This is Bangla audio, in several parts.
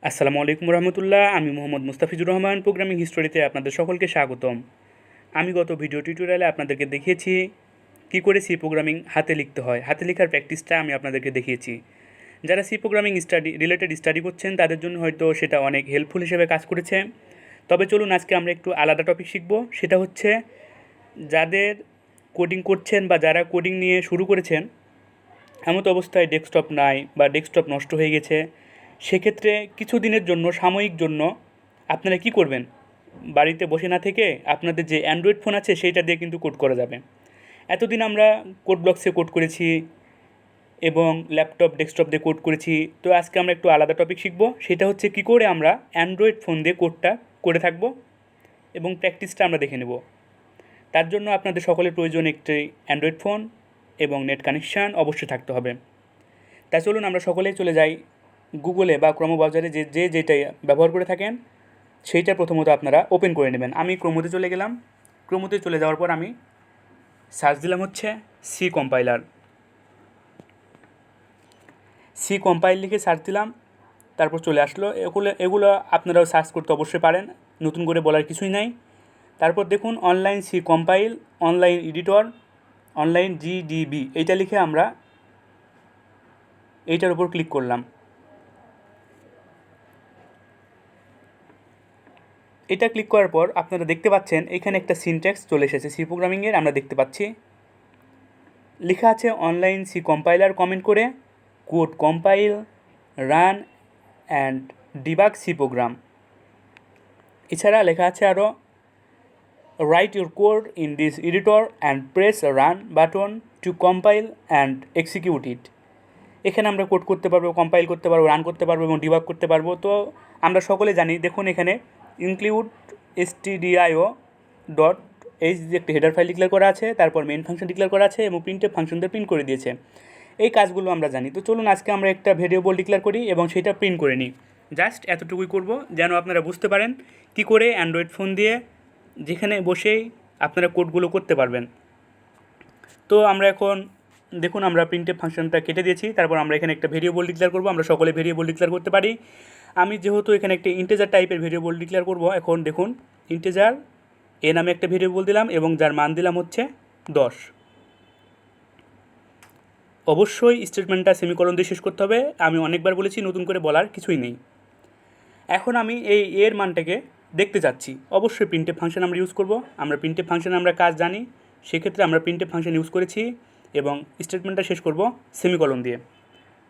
আসসালামু আলাইকুম রহমতুল্লাহ। আমি মোহাম্মদ মুস্তাফিজুর রহমান, প্রোগ্রামিং হিস্টোরিতে আপনাদের সকলকে স্বাগতম। আমি গত ভিডিও টিউটোরিয়ালে আপনাদেরকে দেখিয়েছি কী করে সি প্রোগ্রামিং হাতে লিখতে হয়। হাতে লেখার প্র্যাকটিসটা আমি আপনাদেরকে দেখিয়েছি। যারা সি প্রোগ্রামিং রিলেটেড স্টাডি করছেন তাদের জন্য হয়তো সেটা অনেক হেল্পফুল হিসেবে কাজ করেছে। তবে চলুন আজকে আমরা একটু আলাদা টপিক শিখব। সেটা হচ্ছে যাদের কোডিং করছেন বা যারা কোডিং নিয়ে শুরু করেছেন, এমত অবস্থায় ডেস্কটপ নাই বা ডেস্কটপ নষ্ট হয়ে গেছে, সেক্ষেত্রে কিছু দিনের জন্য, সাময়িক জন্য আপনারা কি করবেন? বাড়িতে বসে না থেকে আপনাদের যে অ্যান্ড্রয়েড ফোন আছে সেইটা দিয়ে কিন্তু কোড করা যাবে। এতদিন আমরা কোড ব্লকসে কোড করেছি এবং ল্যাপটপ ডেস্কটপ দিয়ে কোড করেছি। তো আজকে আমরা একটু আলাদা টপিক শিখব। সেটা হচ্ছে কী করে আমরা অ্যান্ড্রয়েড ফোন দিয়ে কোডটা করে থাকব এবং প্র্যাকটিসটা আমরা দেখে নেব। তার জন্য আপনাদের সকলের প্রয়োজন একটি অ্যান্ড্রয়েড ফোন এবং নেট কানেকশান অবশ্যই থাকতে হবে। তাই চলুন আমরা সকলেই চলে যাই গুগলে বা ক্রোম ব্রাউজারে, যেটাই ব্যবহার করে থাকেন সেইটা প্রথমত আপনারা ওপেন করে নেবেন। আমি ক্রোমোতে চলে গেলাম। ক্রোমোতে চলে যাওয়ার পর আমি সার্চ দিলাম হচ্ছে সি কম্পাইলার। সি কম্পাইল লিখে সার্চ দিলাম, তারপর চলে আসলো। এগুলো আপনারাও সার্চ করতে অবশ্যই পারেন, নতুন করে বলার কিছুই নাই। তারপর দেখুন online C compile, online editor, online GDB, এইটা লিখে আমরা এইটার উপর ক্লিক করলাম। এটা ক্লিক করার পর আপনারা দেখতে পাচ্ছেন এখানে একটা সিনট্যাক্স চলে এসেছে সি প্রোগ্রামিংয়ের। আমরা দেখতে পাচ্ছি লেখা আছে অনলাইন সি কম্পাইলার কমেন্ট করে code compile, run and debug C program. এছাড়া লেখা আছে আরও write your code in this editor and press run button to compile and execute it. এখানে আমরা কোড করতে পারবো, কম্পাইল করতে পারবো, রান করতে পারবো এবং ডিবাগ করতে পারবো। তো আমরা সকলে জানি, দেখুন এখানে ইনক্লুড stdio ডট এইচ যে একটি হেডার ফাইল ডিক্লেয়ার করা আছে, তারপর মেন ফাংশন ডিক্লেয়ার করা আছে এবং প্রিন্টএফ ফাংশন দিয়ে প্রিন্ট করে দিয়েছে। এই কাজগুলো আমরা জানি। তো চলুন আজকে আমরা একটা ভেরিয়েবল ডিক্লেয়ার করি এবং সেটা প্রিন্ট করে নিই। জাস্ট এতটুকুই করব যেন আপনারা বুঝতে পারেন কী করে অ্যান্ড্রয়েড ফোন দিয়ে যেখানে বসেই আপনারা কোডগুলো করতে পারবেন। তো আমরা এখন দেখুন আমরা প্রিন্টএফ ফাংশনটা কেটে দিয়েছি। তারপর আমরা এখানে একটা ভেরিয়েবল ডিক্লেয়ার করব। আমরা সকলে ভেরিয়েবল ডিক্লেয়ার করতে পারি। আমি যেহেতু এখানে একটা ইন্টিজার টাইপের ভেরিয়েবল ডিক্লেয়ার করব, এখন দেখুন ইন্টিজার এ নামে একটা ভেরিয়েবল দিলাম এবং যার মান দিলাম হচ্ছে 10। অবশ্যই স্টেটমেন্টটা সেমিকোলন দিয়ে শেষ করতে হবে। আমি অনেকবার বলেছি, নতুন করে বলার কিছুই নেই। এখন আমি এই এর মানটাকে দেখতে চাচ্ছি, অবশ্যই প্রিন্টএফ ফাংশন আমরা ইউজ করব। আমরা প্রিন্টএফ ফাংশনে আমরা কাজ জানি, সেক্ষেত্রে আমরা প্রিন্টএফ ফাংশন ইউজ করেছি এবং স্টেটমেন্টটা শেষ করব সেমিকোলন দিয়ে।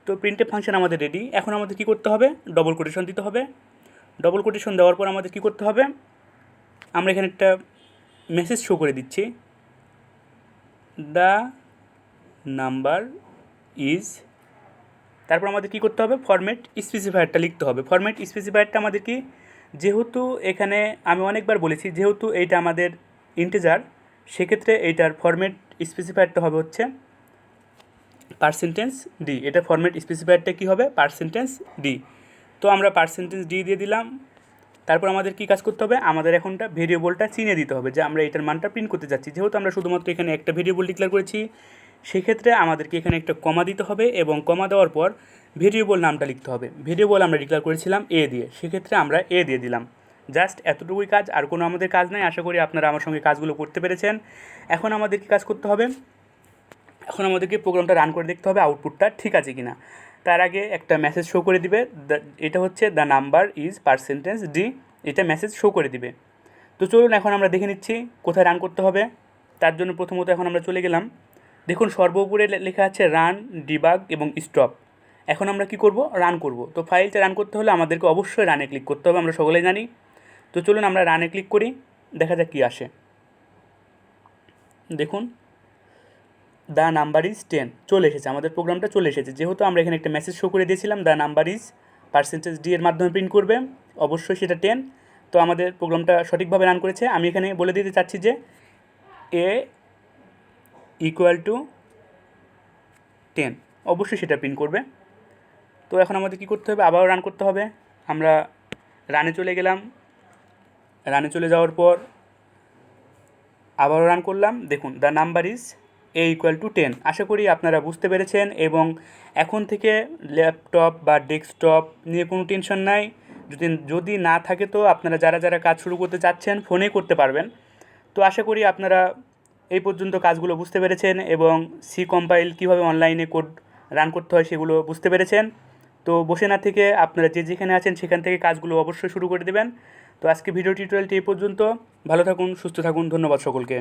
তো প্রিন্টএফ ফাংশন আমাদের রেডি। এখন আমাদের কী করতে হবে? ডবল কোটেশন দিতে হবে। ডবল কোটেশন দেওয়ার পর আমাদের কী করতে হবে? আমরা এখানে একটা মেসেজ শো করে দিচ্ছি, দ্য নাম্বার ইজ। তারপর আমাদের কী করতে হবে? ফরম্যাট স্পেসিফায়ারটা লিখতে হবে। ফরম্যাট স্পেসিফায়ারটা আমাদের কি, যেহেতু এখানে আমি অনেকবার বলেছি যেহেতু এইটা আমাদের ইন্টিজার, সেক্ষেত্রে এইটার ফরম্যাট স্পেসিফায়ারটা হবে হচ্ছে %d। এটা ফরম্যাট স্পেসিফায়ারটা কী হবে? %d। তো আমরা %d দিয়ে দিলাম। তারপর আমাদের কী কাজ করতে হবে? আমাদের এখনটা ভেরিয়েবলটা চিনে দিতে হবে যে আমরা এটার মানটা প্রিন্ট করতে যাচ্ছি। যেহেতু আমরা শুধুমাত্র এখানে একটা ভেরিয়েবল ডিক্লেয়ার করেছি, সেক্ষেত্রে আমাদেরকে এখানে একটা কমা দিতে হবে এবং কমা দেওয়ার পর ভেরিয়েবল নামটা লিখতে হবে। ভেরিয়েবল আমরা ডিক্লেয়ার করেছিলাম এ দিয়ে, সেক্ষেত্রে আমরা এ দিয়ে দিলাম। জাস্ট এতটুকুই কাজ, আর কোনো আমাদের কাজ নাই। আশা করি আপনারা আমার সঙ্গে কাজগুলো করতে পেরেছেন। এখন আমাদের কী কাজ করতে হবে? এখন আমাদেরকে প্রোগ্রামটা রান করে দেখতে হবে আউটপুটটা ঠিক আছে কি না। তার আগে একটা মেসেজ শো করে দিবে, এটা হচ্ছে দ্য নাম্বার ইজ %d, এটা মেসেজ শো করে দিবে। তো চলুন এখন আমরা দেখে নিচ্ছি কোথায় রান করতে হবে। তার জন্য প্রথমত এখন আমরা চলে গেলাম। দেখুন সর্বোপরে লেখা আছে রান, ডিবাগ এবং স্টপ। এখন আমরা কি করব? রান করব। তো ফাইলটা রান করতে হলে আমাদেরকে অবশ্যই রানে ক্লিক করতে হবে, আমরা সকলেই জানি। তো চলুন আমরা রানে ক্লিক করি, দেখা যাক কী আসে। দেখুন দ্য নাম্বার ইজ 10 চলে এসেছে, আমাদের প্রোগ্রামটা চলে এসেছে। যেহেতু আমরা এখানে একটা মেসেজ শো করে দিয়েছিলাম দ্য নাম্বার ইজ %d এর মাধ্যমে প্রিন্ট করবে, অবশ্যই সেটা 10। তো আমাদের প্রোগ্রামটা সঠিকভাবে রান করেছে। আমি এখানে বলে দিতে চাচ্ছি যে a = 10, অবশ্যই সেটা প্রিন্ট করবে। তো এখন আমাদের কী করতে হবে? আবারও রান করতে হবে। আমরা রানে চলে গেলাম। রানে চলে যাওয়ার পর আবারও রান করলাম। দেখুন দ্য নাম্বার ইজ a = 10। আশা করি আপনারা বুঝতে পেরেছেন এবং এখন থেকে ল্যাপটপ বা ডেস্কটপ নিয়ে কোনো টেনশন নাই। যদি যদি না থাকে তো আপনারা যারা যারা কাজ শুরু করতে চাচ্ছেন ফোনেই করতে পারবেন। তো আশা করি আপনারা এই পর্যন্ত কাজগুলো বুঝতে পেরেছেন এবং সি কম্পাইল কীভাবে অনলাইনে কোড রান করতে হয় সেগুলো বুঝতে পেরেছেন। তো বসে না থেকে আপনারা যে যেখানে আছেন সেখান থেকে কাজগুলো অবশ্যই শুরু করে দেবেন। তো আজকে ভিডিও টিউটোরিয়ালটি এই পর্যন্ত। ভালো থাকুন, সুস্থ থাকুন, ধন্যবাদ সকলকে।